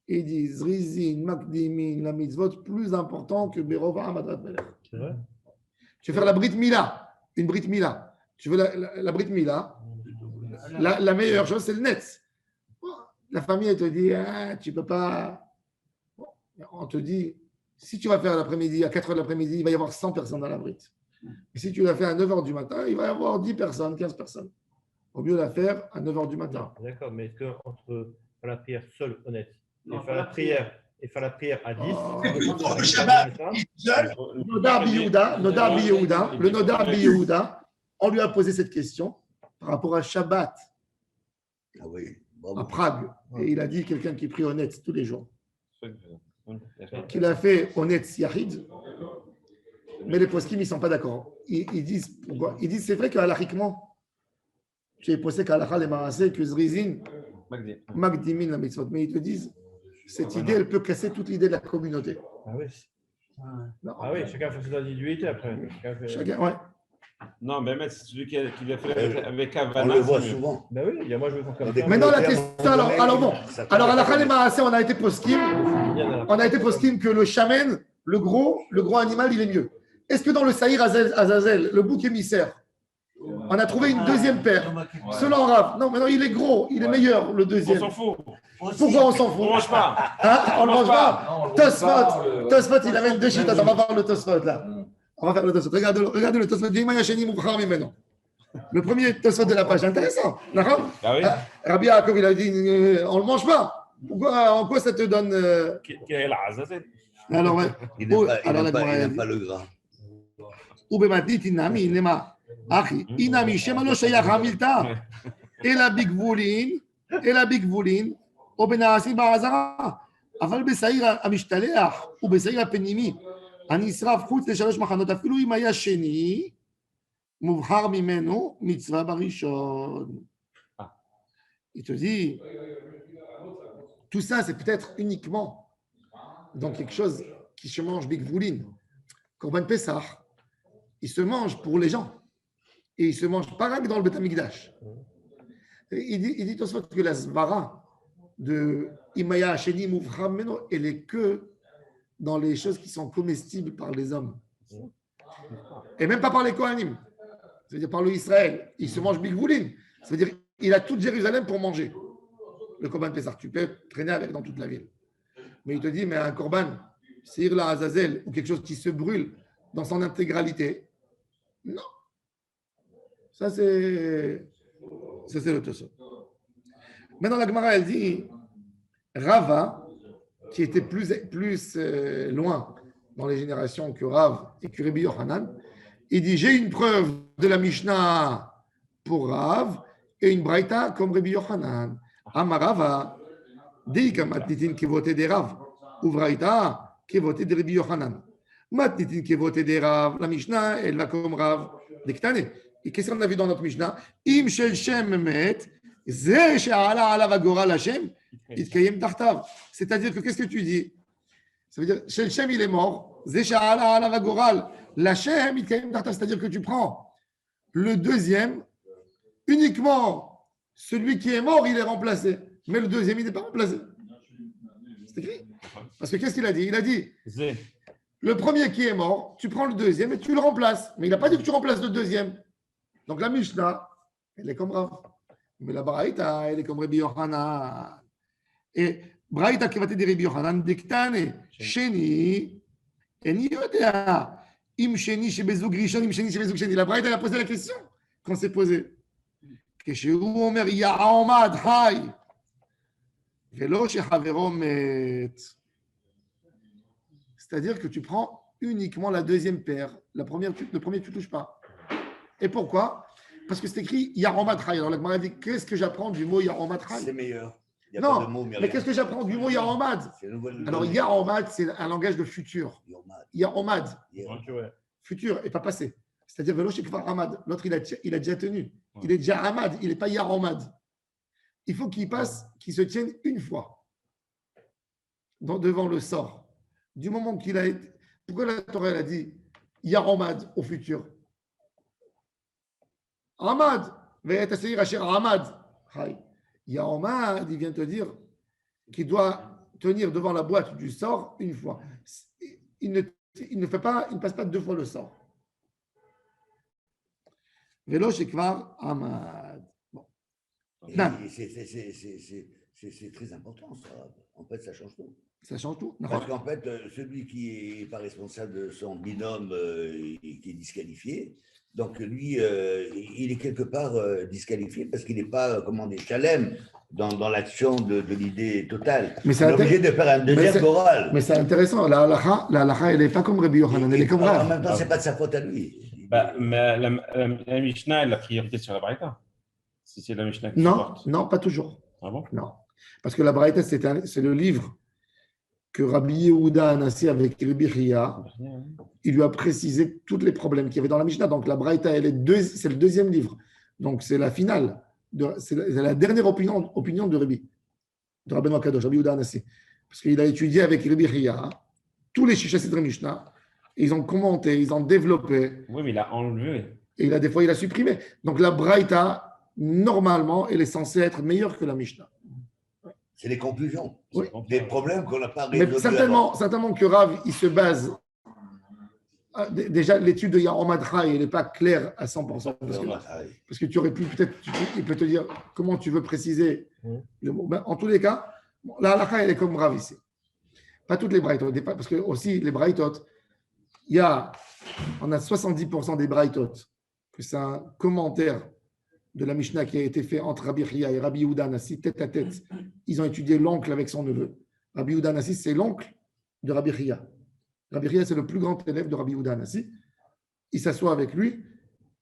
ils disent Zrizin Magdimin la mitzvot plus important que Berov Ram, Hadarat Melech. C'est vrai? Tu veux faire la Brit Mila, une Brit Mila. Tu veux la Brit Mila, la meilleure chose, c'est le net. La famille, elle te dit, ah, tu ne peux pas. Bon, on te dit, si tu vas faire l'après-midi, à 4h de l'après-midi, il va y avoir 100 personnes dans la Brit. Et si tu la fais à 9h du matin, il va y avoir 10 personnes, 15 personnes. Au mieux la faire à 9h du matin. D'accord, mais est-ce qu'entre faire la prière seule, honnête, et faire la prière à 10, le Shabbat, le Nodar Bi-Yehuda, on lui a posé cette question par rapport à Shabbat. Ah oui. À Prague. Et il a dit quelqu'un qui prie honnête tous les jours. Qu'il a fait honnête Yahid. Mais les poskim, ils ne sont pas d'accord. Ils disent pourquoi? Ils disent c'est vrai qu'alachiquement, tu es posé qu'alacha les marasé, que Zrizin, Magdi. Magdimin la mitzvot. Mais ils te disent, cette idée, elle peut casser toute l'idée de la communauté. Ah oui. Non. Ah oui, chacun fait ses individualités après. Chacun, ouais. Non, mais Mehmet, c'est celui qui l'a fait avec On Havana. le voit c'est mieux. souvent. Ben oui, moi je veux faire comme Dans des ça. Maintenant, la termes question, alors bon. Alors, à la Khalemahasé, on a été poskim. On a été poskim que le shaman, le gros animal, il est mieux. Est-ce que dans le Saïr Azazel, le bouc émissaire, on a trouvé une deuxième paire? Selon Rav, non, mais non, il est gros, il est meilleur, le On deuxième. s'en fout. Pourquoi on s'en On fout? mange pas. Hein, on ne mange pas. Non, on le mange pas, Tosfot, il amène deux chiites. On va voir le Tosfot là. On va faire le Tosfot. Regardez le Tosfot. Le premier Tosfot de la page, intéressant. D'accord? Ah oui. Rabbi Yaakov, il a dit on ne le mange pas. En quoi ça te donne Qui est là, Azazel. Alors, ouais. Il n'aime pas, Alors, il la n'aime pas, il Gemara, n'aime pas le gras. ובמתנית אינמי, נמה, אחי, אינמי, שמא לא שייך המילתא, אלא בגבולין, או בנעשים בעזרה, אבל בשעיר המשתלח ובשעיר הפנימי, הנשרף חוץ לשלוש מחנות, אפילו אם היה שני, מובחר ממנו מצווה בראשון. Il te dit, tout ça, c'est peut-être uniquement dans quelque chose qui se mange bigvouline. Korban Pessah, il se mange pour les gens. Et il se mange pas que dans le Beth Amikdash. Il dit Tosfot que la svara de Imaya Hasheni Mouvram Meno, elle est que dans les choses qui sont comestibles par les hommes. Et même pas par les Kohanim. Ça veut dire par le Israël. Il se mange bigvouline. Ça veut dire il a toute Jérusalem pour manger. Le Korban Pessah, tu peux traîner avec dans toute la ville. Mais il te dit, mais un Korban, c'est la Azazel ou quelque chose qui se brûle dans son intégralité. Non. Ça, c'est le Tosot. Maintenant, la Gemara, elle dit Rava, qui était plus loin dans les générations que Rav et que Rabbi Yochanan, il dit j'ai une preuve de la Mishnah pour Rav et une Braïta comme Rabbi Yochanan. Amarava, dit que Matnitin qui votait des Rav, ou Braïta qui votait des Rabbi Yochanan. Matnitin qui votait des Rav, la Mishnah, elle va comme Rav d'Ektane. Et qu'est-ce qu'on a vu dans notre Mishnah? Im shel Shem met, ze she'ala alav agora l'Hashem, itkayem tartav. C'est-à-dire que qu'est-ce que tu dis? Ça veut dire, shel Shem il est mort, ze she'ala alav agora l'Hashem, itkayem tartav. C'est-à-dire que tu prends le deuxième, uniquement celui qui est mort, il est remplacé. Mais le deuxième, il n'est pas remplacé. C'est écrit. Parce que qu'est-ce qu'il a dit? Il a dit, le premier qui est mort, tu prends le deuxième et tu le remplaces. Mais il n'a pas dit que tu remplaces le deuxième. Donc la Mishnah, elle est comme Rav. Mais la Braïta, elle est comme Rabbi Yochanan. Et Braïta qui va te dire Rabbi Yochanan, Dektane, Sheni, Eni Yodea, Im Sheni Shebezug Rishon, Im Sheni Shebezug Sheni. La Braïta, elle a posé la question qu'on s'est posée. Keshehu Omer Ya'omad Hay, Velo Shechavero Met. C'est-à-dire que tu prends uniquement la deuxième paire. Le premier, tu ne touches pas. Et pourquoi? Parce que c'est écrit Yaromat Ray. Alors la Gemara dit qu'est-ce que j'apprends du mot Yaromat Ray? C'est meilleur. Il y a Non, pas de mot, mais qu'est-ce que j'apprends du mot Yaromad? Alors Yaromad, c'est un langage de futur. Yaromad, futur et pas passé. C'est-à-dire Velo Shekvar Hamad. L'autre, il a déjà tenu. Il est déjà Hamad, il n'est pas Yaromad. Il faut qu'il passe, qu'il se tienne une fois devant le sort. Du moment qu'il a été. Pourquoi la Torah elle a dit Yaromad au futur? Hamad, Hamad. Yaromad, il vient te dire qu'il doit tenir devant la boîte du sort une fois. Il ne passe pas deux fois le sort. Vélo Shekvar Hamad. Bon. C'est très important, ça. En fait, ça change tout. Ça change tout. Parce qu'en fait, celui qui n'est pas responsable de son binôme qui est disqualifié, donc lui, il est quelque part disqualifié parce qu'il n'est pas, comment dire, chalem dans l'action de l'idée totale. Mais il est obligé de faire un deuxième choral. Mais c'est intéressant. La halacha, elle n'est pas comme Rabbi Yochanan, elle est comme Rav. En même temps, ce n'est pas de sa faute à lui. Mais la Mishnah, elle a priorité sur la Braïta. Si c'est la Mishnah qui supporte. Non, pas toujours. Ah bon? Non. Parce que la Braïta, c'est le livre que Rabbi Yehuda a nassé avec Rabbi Chia. Il lui a précisé tous les problèmes qu'il y avait dans la Mishnah. Donc la Braïta, c'est le deuxième livre. Donc c'est la finale c'est la dernière opinion de Rabbi, de Rabbeinu Akadosh, Rabbi Yehuda Hanassi. Parce qu'il a étudié avec Rabbi Chia tous les Shisha Sidra Mishnah, et ils ont commenté, ils ont développé, Oui, mais il a enlevé. et des fois il a supprimé. Donc la Braïta, normalement, elle est censée être meilleure que la Mishnah. C'est les conclusions. Oui. Des problèmes qu'on n'a pas Mais résolus avant. certainement que Rav, il se base. Déjà, l'étude de Yarom Adra, elle n'est pas claire à 100%. Parce que tu aurais pu peut-être, il peut te dire comment tu veux préciser le mot. Ben, en tous les cas, la halakha, elle est comme Rav ici. Pas toutes les braïtot, parce que aussi les braïtot, on a 70% des braïtot, que c'est un commentaire de la Mishnah qui a été fait entre Rabbi Chia et Rabbi Yehuda Hanassi, tête à tête. Ils ont étudié l'oncle avec son neveu. Rabbi Yehuda Hanassi, c'est l'oncle de Rabbi Chia. Rabbi Chia, c'est le plus grand élève de Rabbi Yehuda Hanassi. Il s'assoit avec lui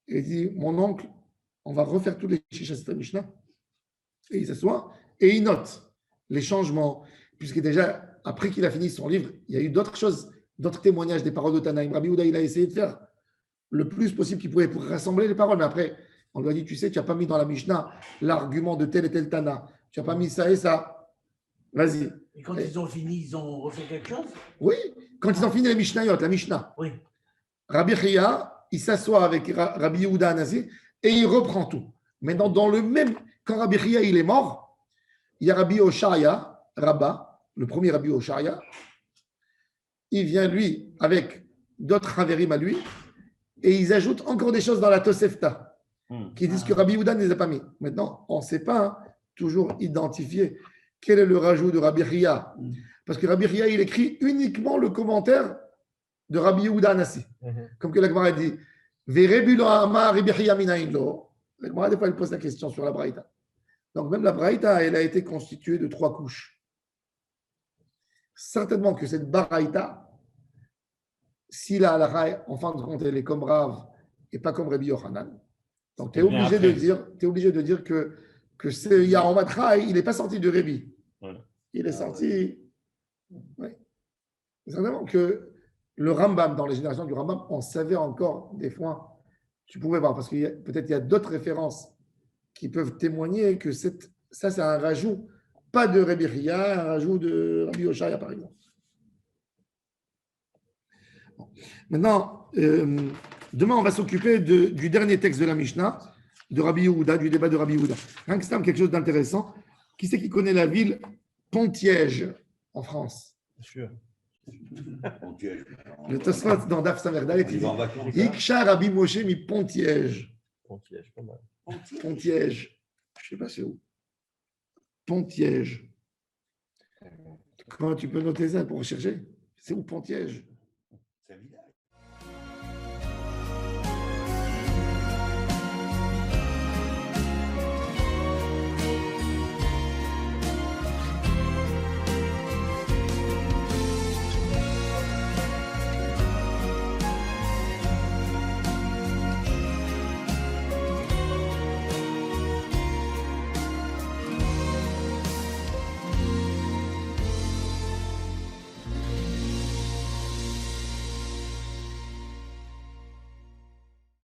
et il dit, mon oncle, on va refaire tous les Shishas Mishnah. Et il s'assoit et il note les changements, puisque déjà, après qu'il a fini son livre, il y a eu d'autres choses, d'autres témoignages des paroles de Tanaïm. Rabbi Yehuda, il a essayé de faire le plus possible qu'il pouvait pour rassembler les paroles, mais après, on lui a dit, tu sais, tu n'as pas mis dans la Mishnah l'argument de tel et tel Tana. Tu n'as pas mis ça et ça. Vas-y. Et quand ils ont fini, ils ont refait quelque chose? Oui, quand ils ont fini les Mishnayot, la Mishnah. Oui. Rabbi Chia, il s'assoit avec Rabbi Yehuda Hanassi et il reprend tout. Maintenant, dans le même, quand Rabbi Chia il est mort, il y a Rabbi Oshaya, Rabba, le premier Rabbi Oshaya. Il vient, lui, avec d'autres Haverim à lui, et ils ajoutent encore des choses dans la Tosefta, qui disent que Rabbi Yehuda ne les a pas mis. Maintenant, on ne sait pas toujours identifier quel est le rajout de Rabbi Chia. Parce que Rabbi Chia, il écrit uniquement le commentaire de Rabbi Yehuda Hanassi. Comme que la Gemara dit, Verebulo Amar Rabbi Chia minaïlo. La Gemara, des fois, elle pose la question sur la Braïta. Donc, même la Braïta, elle a été constituée de 3 couches. Certainement que cette Braïta, si la halakha, en fin de compte, elle est comme Rav et pas comme Rabbi Yochanan, donc tu es obligé de dire que ce Yarom Adra, il n'est pas sorti de Rabbi. Voilà. Il est sorti. Oui. Certainement que le Rambam, dans les générations du Rambam, on savait encore des fois, tu pouvais voir, parce que peut-être il y a d'autres références qui peuvent témoigner que ça, c'est un rajout, pas de Rabbi Chia, un rajout de Rabbi Oshaya, par exemple. Bon. Maintenant, demain, on va s'occuper du dernier texte de la Mishnah, de Rabbi Yehuda, du débat de Rabbi Yehuda. Rien que c'est quelque chose d'intéressant. Qui c'est qui connaît la ville Pontiège en France? Sûr. Le Tosfot dans Daf Samerda, il dit Iksha Rabbi Moshe mi Pontiège. Pontiège, pas mal. Pontiège. Je ne sais pas c'est où. Pontiège. Comment tu peux noter ça pour chercher? C'est où Pontiège? C'est un village.